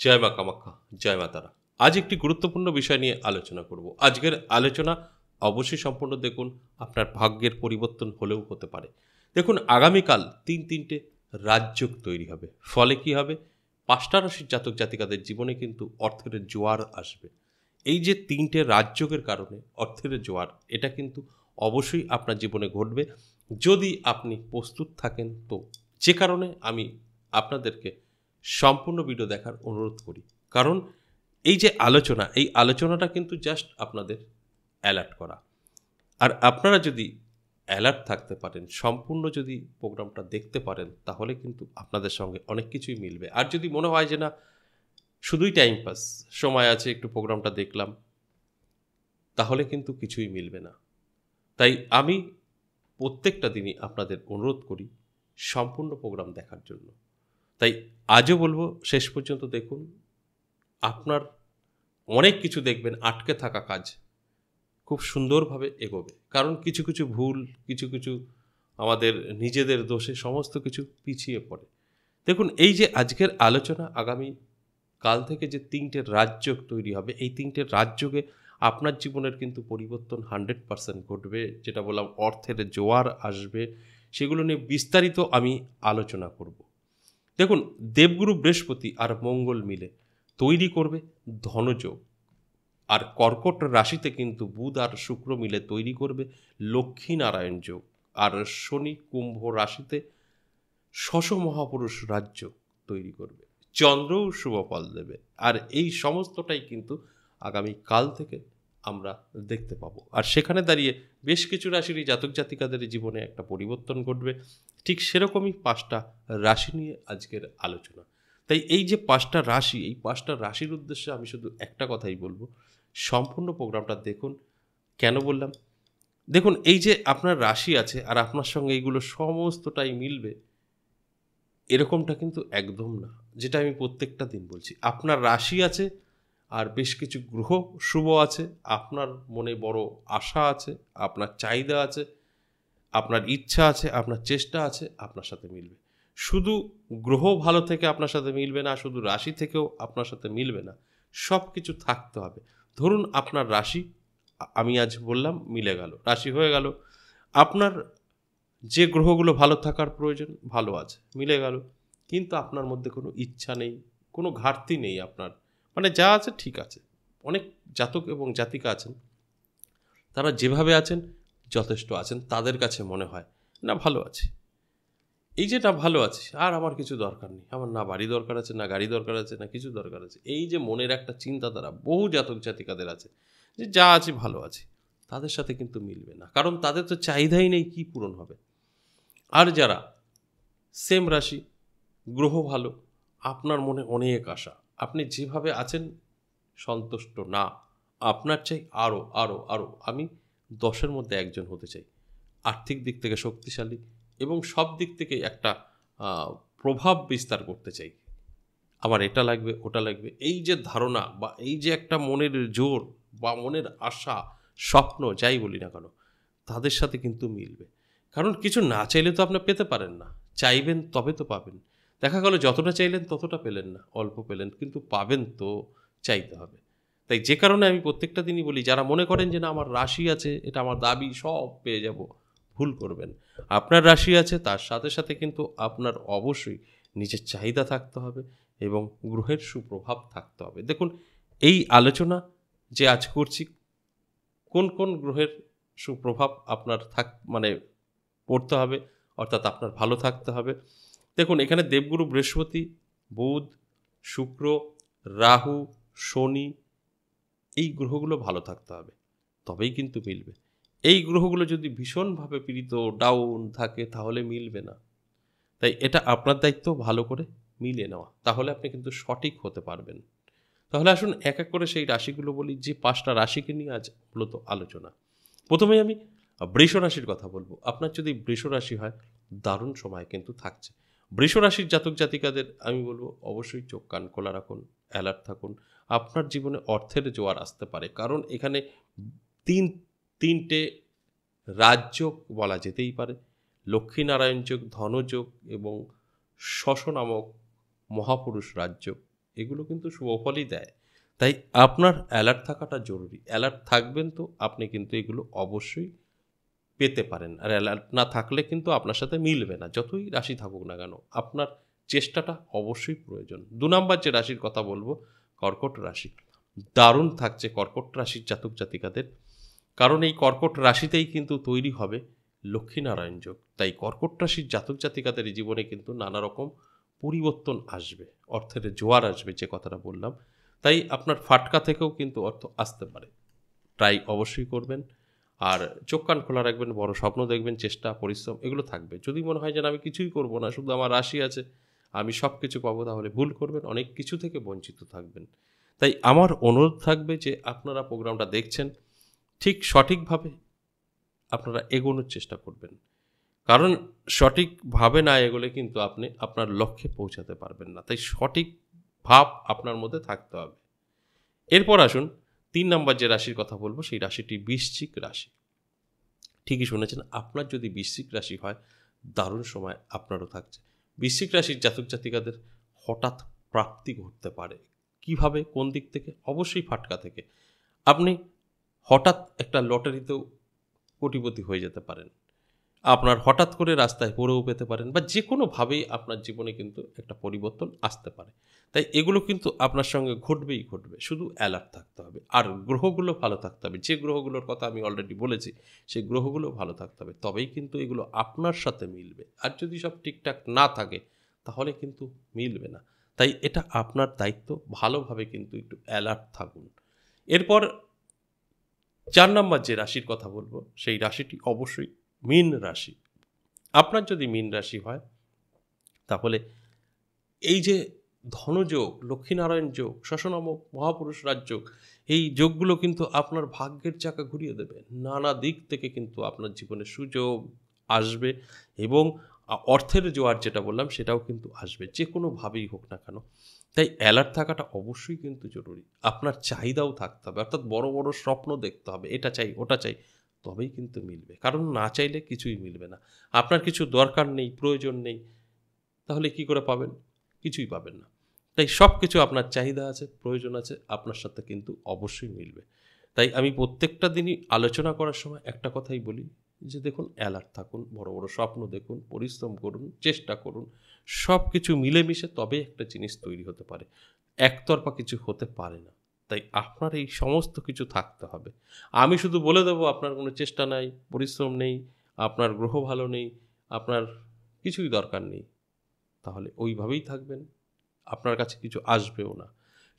জয় মা কামাখ্যা, জয় মা তারা। আজ একটি গুরুত্বপূর্ণ বিষয় নিয়ে আলোচনা করব। আজকের আলোচনা অবশ্যই সম্পূর্ণ দেখুন, আপনার ভাগ্যের পরিবর্তন হলেও হতে পারে। দেখুন, আগামীকাল তিনটে রাজযোগ তৈরি হবে। ফলে কি হবে? ৫টা রাশির জাতক জাতিকাদের জীবনে কিন্তু অর্থের জোয়ার আসবে। এই যে তিনটে রাজযোগের কারণে অর্থের জোয়ার, এটা কিন্তু অবশ্যই আপনার জীবনে ঘটবে যদি আপনি প্রস্তুত থাকেন তো। যে কারণে আমি আপনাদেরকে সম্পূর্ণ ভিডিও দেখার অনুরোধ করি। কারণ এই যে আলোচনা, এই আলোচনাটা কিন্তু জাস্ট আপনাদের অ্যালার্ট করা। আর আপনারা যদি অ্যালার্ট থাকতে পারেন, সম্পূর্ণ যদি প্রোগ্রামটা দেখতে পারেন, তাহলে কিন্তু আপনাদের সঙ্গে অনেক কিছুই মিলবে। আর যদি মনে হয় যে না, শুধুই টাইম পাস, সময় আছে একটু প্রোগ্রামটা দেখলাম, তাহলে কিন্তু কিছুই মিলবে না। তাই আমি প্রত্যেকটা দিনই আপনাদের অনুরোধ করি সম্পূর্ণ প্রোগ্রাম দেখার জন্য। তাই আজও বলবো, শেষ পর্যন্ত দেখুন। আপনার অনেক কিছু দেখবেন আটকে থাকা কাজ খুব সুন্দরভাবে এগোবে। কারণ কিছু কিছু ভুল, কিছু কিছু আমাদের নিজেদের দোষে সমস্ত কিছু পিছিয়ে পড়ে। দেখুন, এই যে আজকের আলোচনা, আগামী কাল থেকে যে তিনটে রাজযোগ তৈরি হবে, এই তিনটে রাজযোগে আপনার জীবনের কিন্তু পরিবর্তন 100% ঘটবে। যেটা বললাম, অর্থের জোয়ার আসবে, সেগুলো নিয়ে বিস্তারিত আমি আলোচনা করব। দেখুন, দেবগুরু বৃহস্পতি আর মঙ্গল মিলে তৈরি করবে ধনযোগ। আর কর্কট রাশিতে কিন্তু বুধ আর শুক্র মিলে তৈরি করবে লক্ষ্মীনারায়ণ যোগ। আর শনি কুম্ভ রাশিতে শশ মহাপুরুষ রাজ্য তৈরি করবে। চন্দ্রও শুভ ফল দেবে। আর এই সমস্তটাই কিন্তু আগামী কাল থেকে আমরা দেখতে পাবো। আর সেখানে দাঁড়িয়ে বেশ কিছু রাশিরই জাতক জাতিকাদের জীবনে একটা পরিবর্তন ঘটবে। ঠিক সেরকমই 5টা রাশি নিয়ে আজকের আলোচনা। তাই এই যে 5টা রাশি, এই 5টা রাশির উদ্দেশ্যে আমি শুধু একটা কথাই বলবো, সম্পূর্ণ প্রোগ্রামটা দেখুন। কেন বললাম? দেখুন, এই যে আপনার রাশি আছে আর আপনার সঙ্গে এইগুলো সমস্তটাই মিলবে, এরকমটা কিন্তু একদম না। যেটা আমি প্রত্যেকটা দিন বলছি, আপনার রাশি আছে আর বেশ কিছু গ্রহ শুভ আছে, আপনার মনে বড় আশা আছে, আপনার চাহিদা আছে, আপনার ইচ্ছা আছে, আপনার চেষ্টা আছে, আপনার সাথে মিলবে। শুধু গ্রহ ভালো থেকে আপনার সাথে মিলবে না, শুধু রাশি থেকেও আপনার সাথে মিলবে না, সব কিছু থাকতে হবে। ধরুন আপনার রাশি, আমি আজ বললাম মিলে গেল, রাশি হয়ে গেল। আপনার যে গ্রহগুলো ভালো থাকার প্রয়োজন ভালো আছে, মিলে গেল। কিন্তু আপনার মধ্যে কোনো ইচ্ছা নেই, কোনো ঘাটতি নেই আপনার, মানে যা আছে ঠিক আছে। অনেক জাতক এবং জাতিকা আছেন, তারা যেভাবে আছেন যথেষ্ট আছেন, তাদের কাছে মনে হয় না ভালো আছে। এই যে না ভালো আছে, আর আমার কিছু দরকার নেই, আমার না বাড়ি দরকার আছে, না গাড়ি দরকার আছে, না কিছু দরকার আছে। এই যে মনের একটা চিন্তাধারা বহু জাতক জাতিকাদের আছে, যে যা আছে ভালো আছে, তাদের সাথে কিন্তু মিলবে না। কারণ তাদের তো চাহিদাই নেই, কি পূরণ হবে? আর যারা সেম রাশি, গ্রহ ভালো, আপনার মনে অনেক আশা, আপনি যেভাবে আছেন সন্তুষ্ট না, আপনার চাই আরও আরও আরও, আমি 10-এর মধ্যে একজন হতে চাই, আর্থিক দিক থেকে শক্তিশালী এবং সব দিক থেকে একটা প্রভাব বিস্তার করতে চাই, আমার এটা লাগবে ওটা লাগবে। এই যে ধারণা বা এই যে একটা মনের জোর বা মনের আশা, স্বপ্ন যাই বলি না কেন, তাদের সাথে কিন্তু মিলবে। কারণ কিছু না চাইলে তো আপনি পেতে পারেন না, চাইবেন তবে তো পাবেন। দেখা গেল যতটা চাইলেন ততটা পেলেন না, অল্প পেলেন, কিন্তু পাবেন তো, চাইতে হবে। তাই যে কারণে আমি প্রত্যেকটা দিনই বলি, যারা মনে করেন যে না আমার রাশি আছে, এটা আমার দাবি, সব পেয়ে যাব, ভুল করবেন। আপনার রাশি আছে, তার সাথে সাথে কিন্তু আপনার অবশ্যই নিজের চাহিদা থাকতে হবে এবং গ্রহের সুপ্রভাব থাকতে হবে। দেখুন, এই আলোচনা যে আজ করছি, কোন কোন গ্রহের সুপ্রভাব আপনার মানে পড়তে হবে, অর্থাৎ আপনার ভালো থাকতে হবে। দেখুন, এখানে দেবগুরু বৃহস্পতি, বুধ, শুক্র, রাহু, শনি, এই গ্রহগুলো ভালো থাকতে হবে, তবেই কিন্তু মিলবে। এই গ্রহগুলো যদি ভীষণভাবে পীড়িত, ডাউন থাকে, তাহলে মিলবে না। তাই এটা আপনার দায়িত্ব ভালো করে মিলিয়ে নেওয়া, তাহলে আপনি কিন্তু সঠিক হতে পারবেন। তাহলে আসুন এক এক করে সেই রাশিগুলো বলি, যে 5টা রাশিকে নিয়ে আজ মূলত আলোচনা। প্রথমেই আমি বৃষ রাশির কথা বলবো। আপনার যদি বৃষ রাশি হয়, দারুণ সময় কিন্তু থাকছে। বৃষ রাশির জাতক জাতিকাদের আমি বলবো অবশ্যই চোখ কান খোলা রাখুন, অ্যালার্ট থাকুন। আপনার জীবনে অর্থের জোয়ার আসতে পারে, কারণ এখানে তিনটে রাজযোগ বলা যেতেই পারে। লক্ষ্মীনারায়ণ যোগ, ধনযোগ এবং শশ নামক মহাপুরুষ রাজযোগ এগুলো কিন্তু শুভফলই দেয়। তাই আপনার অ্যালার্ট থাকাটা জরুরি। অ্যালার্ট থাকবেন তো আপনি কিন্তু এগুলো অবশ্যই পেতে পারেন। আর অ্যালার্ট না থাকলে কিন্তু আপনার সাথে মিলবে না, যতই রাশি থাকুক না কেন। আপনার চেষ্টাটা অবশ্যই প্রয়োজন। ২ নাম্বার যে রাশির কথা বলব, কর্কট রাশি। দারুণ থাকছে কর্কট রাশির জাতক জাতিকাদের। কারণ এই কর্কট রাশিতেই কিন্তু তৈরি হবে লক্ষ্মীনারায়ণ যোগ। তাই কর্কট রাশির জাতক জাতিকাদের জীবনে কিন্তু নানা রকম পরিবর্তন আসবে, অর্থের জোয়ার আসবে, যে কথাটা বললাম। তাই আপনার ফাটকা থেকেও কিন্তু অর্থ আসতে পারে। ট্রাই অবশ্যই করবেন। আর চোখ কান খোলা রাখবেন, বড় স্বপ্ন দেখবেন, চেষ্টা পরিশ্রম এগুলো থাকবে। যদি মনে হয় যেন আমি কিছুই করব না, শুধু আমার রাশি আছে, আমি সব কিছু পাবো, তাহলে ভুল করবেন, অনেক কিছু থেকে বঞ্চিত থাকবেন। তাই আমার অনুরোধ থাকবে যে আপনারা প্রোগ্রামটা দেখছেন, ঠিক সঠিকভাবে আপনারা এগোনোর চেষ্টা করবেন। কারণ সঠিকভাবে না এগোলে কিন্তু আপনি আপনার লক্ষ্যে পৌঁছাতে পারবেন না। তাই সঠিক ভাব আপনার মধ্যে থাকতে হবে। এরপর আসুন ৩ নম্বর যে রাশির কথা বলবো, সেই রাশিটি বৃশ্চিক রাশি। ঠিকই শুনেছেন, আপনার যদি বৃশ্চিক রাশি হয়, দারুণ সময় আপনারও থাকছে। বৃশ্চিক রাশির জাতক জাতিকাদের হঠাৎ প্রাপ্তি ঘটতে পারে। কিভাবে, কোন দিক থেকে? অবশ্যই ফাটকা থেকে। আপনি হঠাৎ একটা লটারিতেও কোটিপতি হয়ে যেতে পারেন। আপনার হঠাৎ করে রাস্তায় পড়েও পেতে পারেন, বা যে কোনোভাবেই আপনার জীবনে কিন্তু একটা পরিবর্তন আসতে পারে। তাই এগুলো কিন্তু আপনার সঙ্গে ঘটবেই ঘটবে, শুধু অ্যালার্ট থাকতে হবে। আর গ্রহগুলো ভালো থাকতে হবে, যে গ্রহগুলোর কথা আমি অলরেডি বলেছি সেই গ্রহগুলো ভালো থাকতে হবে, তবেই কিন্তু এগুলো আপনার সাথে মিলবে। আর যদি সব ঠিকঠাক না থাকে তাহলে কিন্তু মিলবে না। তাই এটা আপনার দায়িত্ব, ভালোভাবে কিন্তু একটু অ্যালার্ট থাকুন। এরপর ৪ নম্বর যে রাশির কথা বলবো, সেই রাশিটি অবশ্যই মীন রাশি। আপনার যদি মীন রাশি হয়, তাহলে এই যে ধনযোগ, লক্ষ্মীনারায়ণ যোগ, শশনাম মহাপুরুষ রাজযোগ, এই যোগগুলো কিন্তু আপনার ভাগ্যের চাকা ঘুরিয়ে দেবে। নানা দিক থেকে কিন্তু আপনার জীবনে সুযোগ আসবে, এবং অর্থের জোয়ার যেটা বললাম সেটাও কিন্তু আসবে, যে কোনোভাবেই হোক না কেন। তাই অ্যালার্ট থাকাটা অবশ্যই কিন্তু জরুরি। আপনার চাহিদাও থাকতে হবে, অর্থাৎ বড় বড় স্বপ্ন দেখতে হবে, এটা চাই ওটা চাই, তবেই কিন্তু মিলবে। কারণ না চাইলে কিছুই মিলবে না। আপনার কিছু দরকার নেই, প্রয়োজন নেই, তাহলে কি করে পাবেন? কিছুই পাবেন না। তাই সব কিছু আপনার চাহিদা আছে, প্রয়োজন আছে, আপনার সাথে কিন্তু অবশ্যই মিলবে। তাই আমি প্রত্যেকটা দিনই আলোচনা করার সময় একটা কথাই বলি, যে দেখুন, অ্যালার্ট থাকুন, বড় বড় স্বপ্ন দেখুন, পরিশ্রম করুন, চেষ্টা করুন। সব কিছু মিলেমিশে তবেই একটা জিনিস তৈরি হতে পারে, একতরফা কিছু হতে পারে না। তাই আপনার এই সমস্ত কিছু থাকতে হবে। আমি শুধু বলে দেবো আপনার কোনো চেষ্টা নাই, পরিশ্রম নেই, আপনার গ্রহ ভালো নেই, আপনার কিছুই দরকার নেই, তাহলে ওইভাবেই থাকবেন, আপনার কাছে কিছু আসবেও না।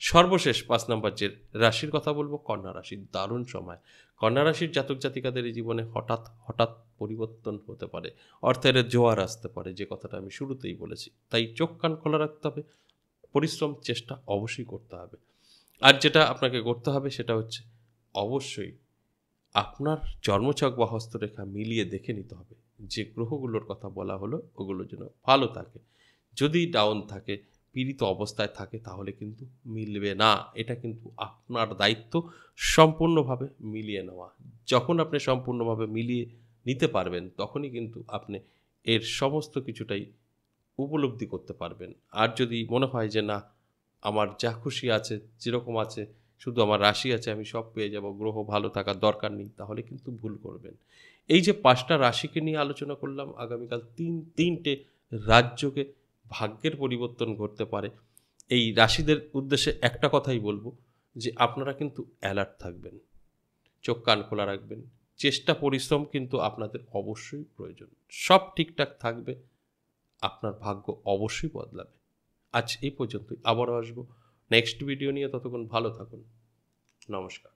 সর্বশেষ ৫ নম্বর যে রাশির কথা বলবো, কন্যা রাশি। দারুণ সময়। কন্যা রাশির জাতক জাতিকাদের এই জীবনে হঠাৎ হঠাৎ পরিবর্তন হতে পারে, অর্থের জোয়ার আসতে পারে, যে কথাটা আমি শুরুতেই বলেছি। তাই চোখ কান খোলা রাখতে হবে, পরিশ্রম চেষ্টা অবশ্যই করতে হবে। আর যেটা আপনাকে করতে হবে সেটা হচ্ছে, অবশ্যই আপনার জন্মছক বা হস্তরেখা মিলিয়ে দেখে নিতে হবে যে গ্রহগুলোর কথা বলা হলো ওগুলো যেন ভালো থাকে। যদি ডাউন থাকে, পীড়িত অবস্থায় থাকে, তাহলে কিন্তু মিলবে না। এটা কিন্তু আপনার দায়িত্ব সম্পূর্ণভাবে মিলিয়ে নেওয়া। যখন আপনি সম্পূর্ণভাবে মিলিয়ে নিতে পারবেন, তখনই কিন্তু আপনি এর সমস্ত কিছুটাই উপলব্ধি করতে পারবেন। আর যদি মনে হয় যে না, আমার যা খুশি আছে, যেরকম আছে, শুধু আমার রাশি আছে, আমি সব পেয়ে যাব, গ্রহ ভালো থাকার দরকার নেই, তাহলে কিন্তু ভুল করবেন। এই যে ৫টা রাশিকে নিয়ে আলোচনা করলাম, আগামীকাল তিনটে রাজ্যকে ভাগ্যের পরিবর্তন ঘটতে পারে। এই রাশিদের উদ্দেশ্যে একটা কথাই বলবো, যে আপনারা কিন্তু অ্যালার্ট থাকবেন, চোখ কান খোলা রাখবেন, চেষ্টা পরিশ্রম কিন্তু আপনাদের অবশ্যই প্রয়োজন। সব ঠিকঠাক থাকবে, আপনার ভাগ্য অবশ্যই বদলাবে। আজ এই পর্যন্তই, আবারও আসবো নেক্সট ভিডিও নিয়ে। ততক্ষণ ভালো থাকুন। নমস্কার।